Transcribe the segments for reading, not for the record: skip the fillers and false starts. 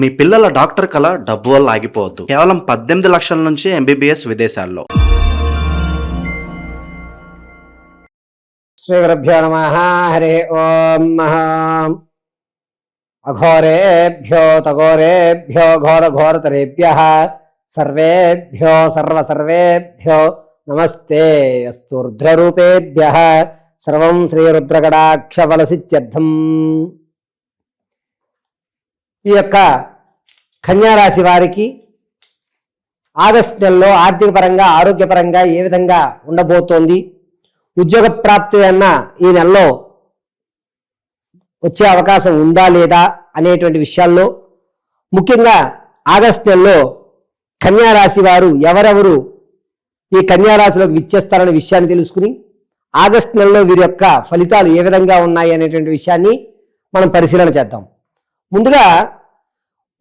మీ పిల్లల డాక్టర్ కళ డబ్బు వల్ల ఆగిపోవద్దు. కేవలం 18 లక్షల నుంచి ఎంబీబీఎస్ విదేశాల్లో. శ్రీ గురుభ్యో నమః. హరి ఓం. అఘోరేభ్యో తఘోరేభ్యో ఘోరఘోరతరేభ్యః సర్వేభ్యో సర్వసర్వేభ్యో నమస్తే అస్తు. రుద్రరూపేభ్యః సర్వం శ్రీరుద్రకటాక్షఫలసిద్ధ్యర్థం. ఈ యొక్క కన్యారాశి వారికి ఆగస్టు నెలలో ఆర్థిక పరంగా ఆరోగ్యపరంగా ఏ విధంగా ఉండబోతోంది, ఉద్యోగ ప్రాప్తి అన్న ఈ నెలలో వచ్చే అవకాశం ఉందా లేదా అనేటువంటి విషయాల్లో, ముఖ్యంగా ఆగస్టు నెలలో కన్యారాశి వారు ఎవరెవరు ఈ కన్యారాశిలోకి విచ్చేస్తారనే విషయాన్ని తెలుసుకుని ఆగస్టు నెలలో వీరి యొక్క ఫలితాలు ఏ విధంగా ఉన్నాయి అనేటువంటి విషయాన్ని మనం పరిశీలన చేద్దాం. ముందుగా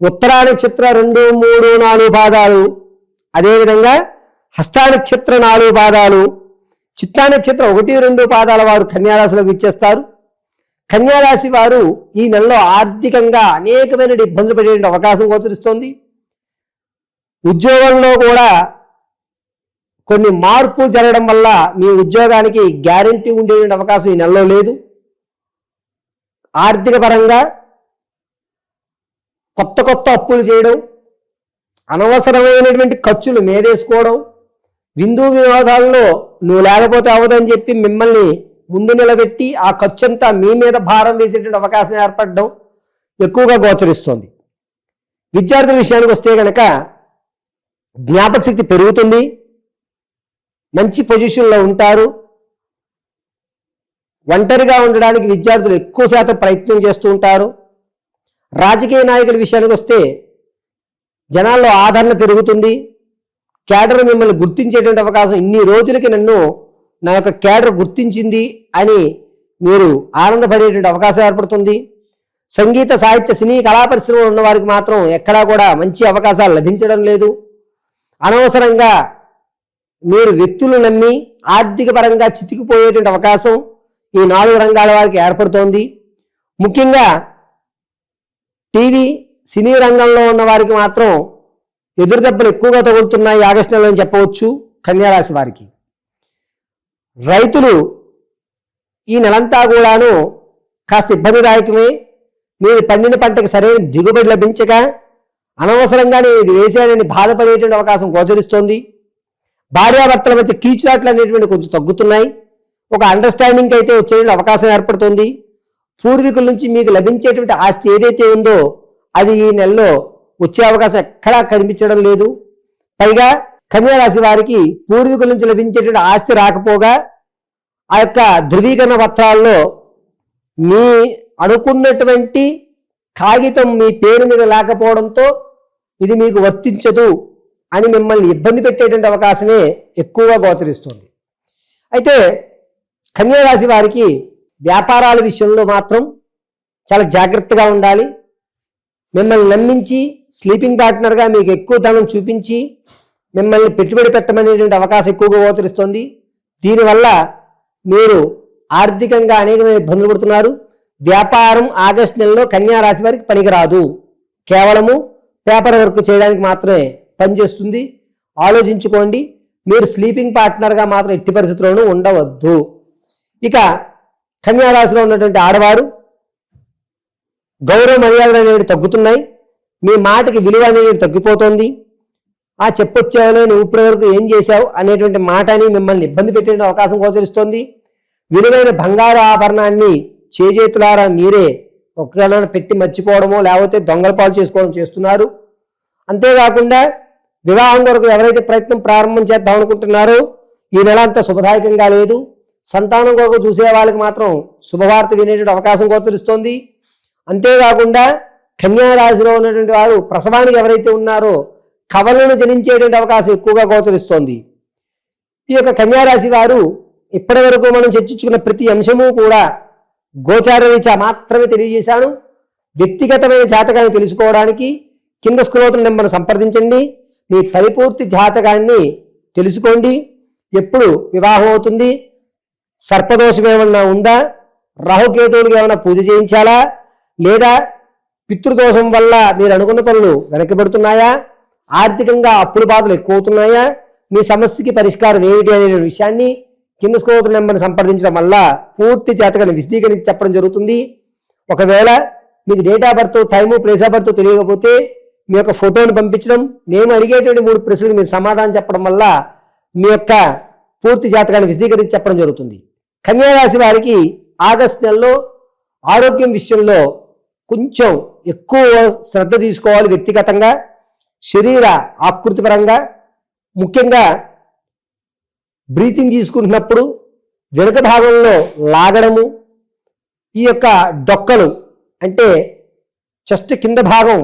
ఉత్తరా నక్షత్ర 2, 3, 4 పాదాలు, అదేవిధంగా హస్తా నక్షత్ర 4 పాదాలు, చిత్తా నక్షత్రం 1, 2 పాదాల వారు కన్యారాశిలోకి ఇచ్చేస్తారు. కన్యారాశి వారు ఈ నెలలో ఆర్థికంగా అనేకమైన ఇబ్బందులు పడే అవకాశం గోచరిస్తోంది. ఉద్యోగంలో కూడా కొన్ని మార్పులు జరగడం వల్ల మీ ఉద్యోగానికి గ్యారంటీ ఉండే అవకాశం ఈ నెలలో లేదు. ఆర్థిక పరంగా కొత్త కొత్త అప్పులు చేయడం, అనవసరమైనటువంటి ఖర్చులు మేదేసుకోవడం, విందు వినోదాల్లో నువ్వు లేకపోతే అవదని చెప్పి మిమ్మల్ని ముందు నిలబెట్టి ఆ ఖర్చంతా మీ మీద భారం వేసేటువంటి అవకాశం ఏర్పడడం ఎక్కువగా గోచరిస్తోంది. విద్యార్థుల విషయానికి వస్తే కనుక జ్ఞాపక శక్తి పెరుగుతుంది, మంచి పొజిషన్లో ఉంటారు. ఒంటరిగా ఉండడానికి విద్యార్థులు ఎక్కువ శాతం ప్రయత్నం చేస్తూ ఉంటారు. రాజకీయ నాయకుల విషయానికి వస్తే జనాల్లో ఆదరణ పెరుగుతుంది. క్యాడర్ మిమ్మల్ని గుర్తించేటువంటి అవకాశం, ఇన్ని రోజులకి నన్ను నా యొక్క క్యాడర్ గుర్తించింది అని మీరు ఆనందపడేటువంటి అవకాశం ఏర్పడుతుంది. సంగీత సాహిత్య సినీ కళా పరిశ్రమలో ఉన్న వారికి మాత్రం ఎక్కడా కూడా మంచి అవకాశాలు లభించడం లేదు. అనవసరంగా మీరు వ్యక్తులు నమ్మి ఆర్థిక పరంగా చితికిపోయేటువంటి అవకాశం ఈ 4 రంగాల వారికి ఏర్పడుతోంది. ముఖ్యంగా టీవీ సినీ రంగంలో ఉన్న వారికి మాత్రం ఎదురు దెబ్బలు ఎక్కువగా తగులుతున్నాయి ఆగస్టు నెలలో అని చెప్పవచ్చు. కన్యారాశి వారికి రైతులు ఈ నెలంతా కూడాను కాస్త ఇబ్బందిదాయకమే. మీరు పండిన పంటకి సరైన దిగుబడి లభించక అనవసరంగానే ఇది వేసేయాలని బాధపడేటువంటి అవకాశం గోచరిస్తోంది. భార్యాభర్తల మధ్య కీచులాట్లు అనేటువంటి కొంచెం తగ్గుతున్నాయి. ఒక అండర్స్టాండింగ్ అయితే వచ్చేటువంటి అవకాశం ఏర్పడుతుంది. పూర్వీకుల నుంచి మీకు లభించేటువంటి ఆస్తి ఏదైతే ఉందో అది ఈ నెలలో వచ్చే అవకాశం ఎక్కడా కనిపించడం లేదు. పైగా కన్యారాశి వారికి పూర్వీకుల నుంచి లభించేటువంటి ఆస్తి రాకపోగా ఆ యొక్క ధృవీకరణ పత్రాల్లో మీ అనుకున్నటువంటి కాగితం మీ పేరు మీద లేకపోవడంతో ఇది మీకు వర్తించదు అని మిమ్మల్ని ఇబ్బంది పెట్టేటువంటి అవకాశమే ఎక్కువగా గోచరిస్తుంది. అయితే కన్యారాశి వారికి వ్యాపారాల విషయంలో మాత్రం చాలా జాగ్రత్తగా ఉండాలి. మిమ్మల్ని నమ్మించి స్లీపింగ్ పార్ట్నర్గా మీకు ఎక్కువ ధనం చూపించి మిమ్మల్ని పెట్టుబడి పెట్టమనేటువంటి అవకాశం ఎక్కువగా గోచరిస్తుంది. దీనివల్ల మీరు ఆర్థికంగా అనేకమైన ఇబ్బందులు పడుతున్నారు. వ్యాపారం ఆగస్టు నెలలో కన్యారాశి వారికి పనికిరాదు. కేవలము పేపర్ వర్క్ చేయడానికి మాత్రమే పనిచేస్తుంది. ఆలోచించుకోండి. మీరు స్లీపింగ్ పార్ట్నర్గా మాత్రం ఎట్టి పరిస్థితుల్లోనూ ఉండవద్దు. ఇక కన్యారాశిలో ఉన్నటువంటి ఆడవారు గౌరవ మర్యాదలు అనేవి తగ్గుతున్నాయి. మీ మాటకి విలువ అనేది తగ్గిపోతుంది. ఆ చెప్పొచ్చావులే, నువ్వు ఇప్పటి వరకు ఏం చేశావు అనేటువంటి మాటని మిమ్మల్ని ఇబ్బంది పెట్టే అవకాశం గోచరిస్తోంది. విలువైన బంగారు ఆభరణాన్ని చేజేతులారా మీరే ఒక్కగా పెట్టి మర్చిపోవడమో లేకపోతే దొంగల పాలు చేసుకోవడం చేస్తున్నారు. అంతేకాకుండా వివాహం కొరకు ఎవరైతే ప్రయత్నం ప్రారంభం చేద్దాం అనుకుంటున్నారో ఈ నెల అంత శుభదాయకంగా లేదు. సంతానం కొరకు చూసే వాళ్ళకి మాత్రం శుభవార్త వినేటువంటి అవకాశం గోచరిస్తోంది. అంతేకాకుండా కన్యారాశిలో ఉన్నటువంటి వారు ప్రసవానికి ఎవరైతే ఉన్నారో కవలను జనించేటువంటి అవకాశం ఎక్కువగా గోచరిస్తోంది. ఈ యొక్క కన్యారాశి వారు ఇప్పటి వరకు మనం చర్చించుకున్న ప్రతి అంశము కూడా గోచార రీత్యా మాత్రమే తెలియజేశాను. వ్యక్తిగతమైన జాతకాన్ని తెలుసుకోవడానికి కింద స్క్రోల్ నెంబర్ను సంప్రదించండి. మీ పరిపూర్తి జాతకాన్ని తెలుసుకోండి. ఎప్పుడు వివాహం అవుతుంది, సర్పదోషం ఏమన్నా ఉందా, రాహుకేతువులకు ఏమైనా పూజ చేయించాలా, లేదా పితృదోషం వల్ల మీరు అనుకున్న పనులు వెనకబడుతున్నాయా, ఆర్థికంగా అప్పుల బాధలు ఎక్కువ అవుతున్నాయా, మీ సమస్యకి పరిష్కారం ఏమిటి అనే విషయాన్ని కింద స్క్రోల్ నెంబర్ని సంప్రదించడం వల్ల పూర్తి జాతకాన్ని విశదీకరించి చెప్పడం జరుగుతుంది. ఒకవేళ మీకు date of birth, time, place of birth తెలియకపోతే మీ యొక్క ఫోటోని పంపించడం, మేము అడిగేటువంటి 3 ప్రశ్నలకు మీరు సమాధానం చెప్పడం వల్ల మీ యొక్క పూర్తి జాతకాన్ని విశదీకరించి చెప్పడం జరుగుతుంది. కన్యా రాశి వారికి ఆగస్టు నెలలో ఆరోగ్యం విషయంలో కొంచెం ఎక్కువ శ్రద్ధ తీసుకోవాలి. వ్యక్తిగతంగా, శరీర ఆకృతి పరంగా, ముఖ్యంగా బ్రీతింగ్ తీసుకుంటున్నప్పుడు వెనుక భాగంలో లాగడము, ఈ యొక్క డొక్కలు అంటే చెస్ట్ కింద భాగం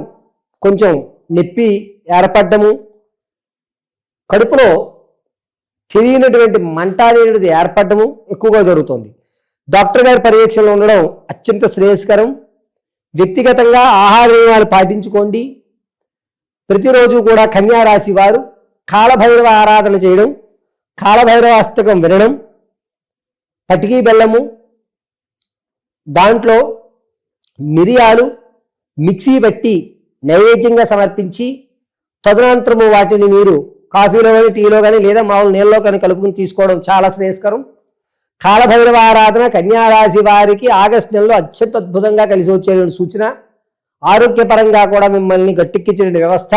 కొంచెం నొప్పి ఏర్పడము, కడుపులో తెలియనటువంటి మంట అనేది ఏర్పడము ఎక్కువగా జరుగుతుంది. డాక్టర్ గారి పర్యవేక్షణలో ఉండడం అత్యంత శ్రేయస్కరం. వ్యక్తిగతంగా ఆహార నియమాలు పాటించుకోండి. ప్రతిరోజు కూడా కన్యా రాశి వారు కాలభైరవ ఆరాధన చేయడం, కాలభైరవ అష్టకం వినడం, పటికీ బెల్లము, దాంట్లో మిరియాలు మిక్సీ బట్టి నైవేద్యంగా సమర్పించి తదనంతరము వాటిని మీరు కాఫీలో కానీ, టీలో కానీ లేదా మామూలు నీళ్ళలో కానీ కలుపుకుని తీసుకోవడం చాలా శ్రేయస్కరం. కాలభైరవ ఆరాధన కన్యా రాశి వారికి ఆగస్టు నెలలో అత్యంత అద్భుతంగా కలిసి వచ్చేటువంటి సూచన. ఆరోగ్యపరంగా కూడా మిమ్మల్ని గట్టెక్కించిన వ్యవస్థ.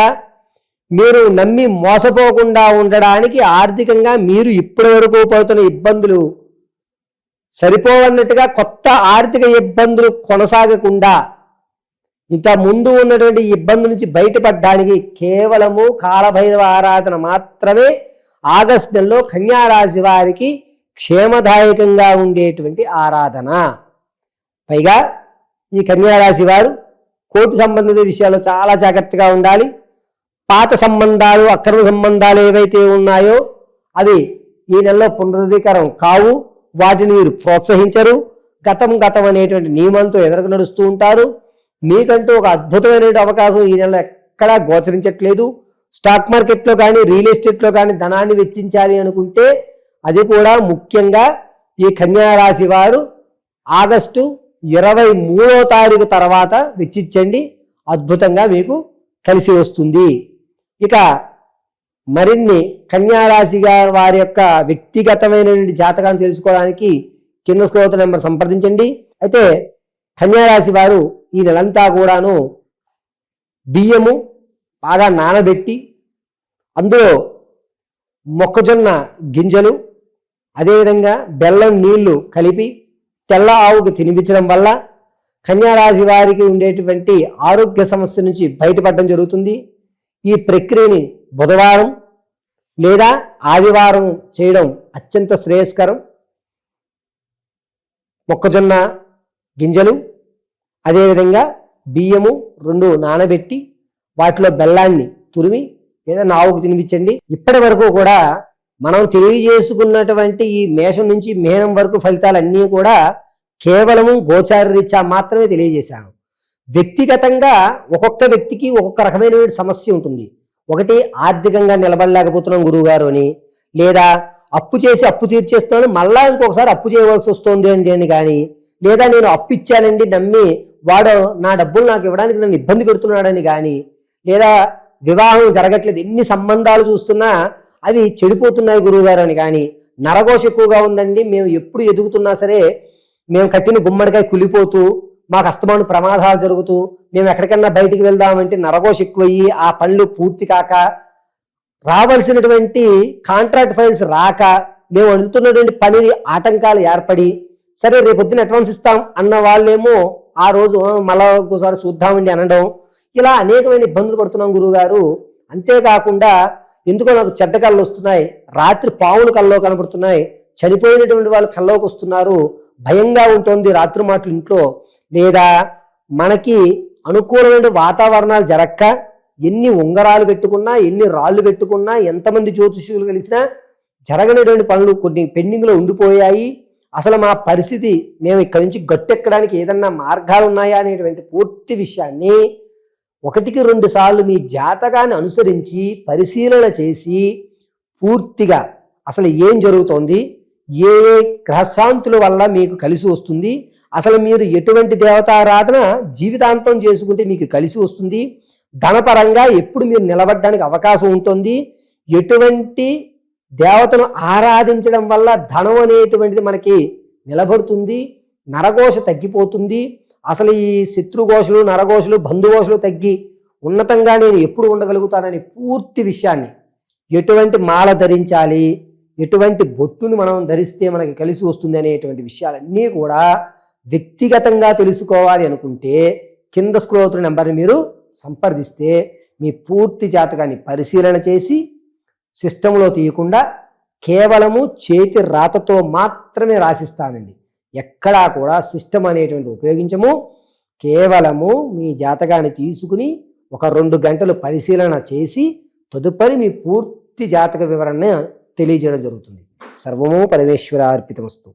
మీరు నమ్మి మోసపోకుండా ఉండడానికి ఆర్థికంగా మీరు ఇప్పటి వరకు పడుతున్న ఇబ్బందులు సరిపోవన్నట్టుగా కొత్త ఆర్థిక ఇబ్బందులు కొనసాగకుండా ఇంత ముందు ఉన్నటువంటి ఇబ్బందుల నుంచి బయటపడడానికి కేవలము కాలభైరవ ఆరాధన మాత్రమే ఆగస్టు నెలలో కన్యా రాశి వారికి క్షేమదాయకంగా ఉండేటువంటి ఆరాధన. పైగా ఈ కన్యా రాశి వారు కోర్టు సంబంధిత విషయాల్లో చాలా జాగ్రత్తగా ఉండాలి. పాత సంబంధాలు, అక్రమ సంబంధాలు ఏవైతే ఉన్నాయో అవి ఈ నెలలో పునరుద్ధీకరం కావు. వాటిని మీరు ప్రోత్సహించరు. గతం అనేటువంటి నియమంతో ఎదురు నడుస్తూ ఉంటారు. మీకంటూ ఒక అద్భుతమైనటువంటి అవకాశం ఈ నెలలో ఎక్కడా గోచరించట్లేదు. స్టాక్ మార్కెట్లో కానీ, రియల్ ఎస్టేట్లో కానీ ధనాన్ని వెచ్చించాలి అనుకుంటే అది కూడా ముఖ్యంగా ఈ కన్యా రాశి వారు ఆగస్టు 23వ తారీఖు తర్వాత వెచ్చించండి. అద్భుతంగా మీకు కలిసి వస్తుంది. ఇక మరిన్ని కన్యా రాశి వారి యొక్క వ్యక్తిగతమైనటువంటి జాతకాన్ని తెలుసుకోవడానికి కింద స్క్రోల్ నెంబర్ సంప్రదించండి. అయితే కన్యా రాశి వారు ఈ నెలంతా కూడాను బియ్యము బాగా నానబెట్టి అందులో మొక్కజొన్న గింజలు, అదేవిధంగా బెల్లం నీళ్లు కలిపి తెల్ల ఆవుకు తినిపించడం వల్ల కన్యా రాశి వారికి ఉండేటువంటి ఆరోగ్య సమస్య నుంచి బయటపడడం జరుగుతుంది. ఈ ప్రక్రియని బుధవారం లేదా ఆదివారం చేయడం అత్యంత శ్రేయస్కరం. మొక్కజొన్న గింజలు, అదేవిధంగా బియ్యము 2 నానబెట్టి వాటిలో బెల్లాన్ని తురిమి ఏదైనా ఆవుకు తినిపించండి. ఇప్పటి వరకు కూడా మనం తెలియజేసుకున్నటువంటి ఈ మేషం నుంచి మేనం వరకు ఫలితాలన్నీ కూడా కేవలము గోచార రీత్యా మాత్రమే తెలియజేశాను. వ్యక్తిగతంగా ఒక్కొక్క వ్యక్తికి ఒక్కొక్క రకమైన సమస్య ఉంటుంది. ఒకటి ఆర్థికంగా నిలబడలేకపోతున్నాం గురువుగారు అని, లేదా అప్పు చేసి అప్పు తీర్చేస్తున్నాను మళ్ళా ఇంకొకసారి అప్పు చేయవలసి వస్తుంది అండి అని కానీ, లేదా నేను అప్పు ఇచ్చానండి నమ్మి వాడు నా డబ్బులు నాకు ఇవ్వడానికి నన్ను ఇబ్బంది పెడుతున్నాడని కానీ, లేదా వివాహం జరగట్లేదు, ఎన్ని సంబంధాలు చూస్తున్నా అవి చెడిపోతున్నాయి గురువుగారు అని కానీ, నరఘోష ఎక్కువగా ఉందండి, మేము ఎప్పుడు ఎదుగుతున్నా సరే మేము కట్టిన గుమ్మడికాయ కులిపోతూ మాకు అస్తమాను ప్రమాదాలు జరుగుతూ మేము ఎక్కడికన్నా బయటికి వెళ్దామంటే నరఘోష ఎక్కువయ్యి ఆ పనులు పూర్తి కాక, రావాల్సినటువంటి కాంట్రాక్ట్ ఫైల్స్ రాక, మేము అడుగుతున్నటువంటి పని ఆటంకాలు ఏర్పడి, సరే రేపొద్దున అడ్వాన్స్ ఇస్తాం అన్న వాళ్ళేమో ఆ రోజు మళ్ళా ఒకసారి చూద్దామండి అనడం, ఇలా అనేకమైన ఇబ్బందులు పడుతున్నాం గురువుగారు. అంతేకాకుండా ఎందుకో నాకు చెడ్డ కళ్ళు వస్తున్నాయి, రాత్రి పావులు కల్లో కనబడుతున్నాయి, చనిపోయినటువంటి వాళ్ళు కల్లోకి వస్తున్నారు, భయంగా ఉంటుంది రాత్రి మాటలు ఇంట్లో, లేదా మనకి అనుకూలమైన వాతావరణాలు జరక్క ఎన్ని ఉంగరాలు పెట్టుకున్నా, ఎన్ని రాళ్ళు పెట్టుకున్నా, ఎంతమంది జ్యోతిష్యులు కలిసినా జరగనటువంటి పనులు కొన్ని పెండింగ్లో ఉండిపోయాయి, అసలు మా పరిస్థితి మేము ఇక్కడి నుంచి గట్టెక్కడానికి ఏదన్నా మార్గాలు ఉన్నాయా అనేటువంటి పూర్తి విషయాన్ని 1-2 సార్లు మీ జాతకాన్ని అనుసరించి పరిశీలన చేసి పూర్తిగా అసలు ఏం జరుగుతోంది, ఏ ఏ గ్రహశాంతుల వల్ల మీకు కలిసి వస్తుంది, అసలు మీరు ఎటువంటి దేవతారాధన జీవితాంతం చేసుకుంటే మీకు కలిసి వస్తుంది, ధనపరంగా ఎప్పుడు మీరు నిలబడడానికి అవకాశం ఉంటుంది, ఎటువంటి దేవతను ఆరాధించడం వల్ల ధనం అనేటువంటిది మనకి నిలబడుతుంది, నరఘోష తగ్గిపోతుంది, అసలు ఈ శత్రుఘోషలు నరఘోషలు బంధుఘోషలు తగ్గి ఉన్నతంగా నేను ఎప్పుడు ఉండగలుగుతానని పూర్తి విషయాన్ని, ఎటువంటి మాల ధరించాలి, ఎటువంటి బొట్టును మనం ధరిస్తే మనకి కలిసి వస్తుంది అనేటువంటి విషయాలన్నీ కూడా వ్యక్తిగతంగా తెలుసుకోవాలి అనుకుంటే కింద స్క్రోల్ అవుతున్న నెంబర్ని మీరు సంప్రదిస్తే మీ పూర్తి జాతకాన్ని పరిశీలన చేసి సిస్టంలో తీయకుండా కేవలము చేతి రాతతో మాత్రమే రాసిస్తానండి. ఎక్కడా కూడా సిస్టమ్ అనేటువంటి ఉపయోగించము. కేవలము మీ జాతకాన్ని తీసుకుని ఒక 2 గంటలు పరిశీలన చేసి తదుపరి మీ పూర్తి జాతక వివరణ తెలియజేయడం జరుగుతుంది. సర్వము పరమేశ్వరార్పితమస్తు.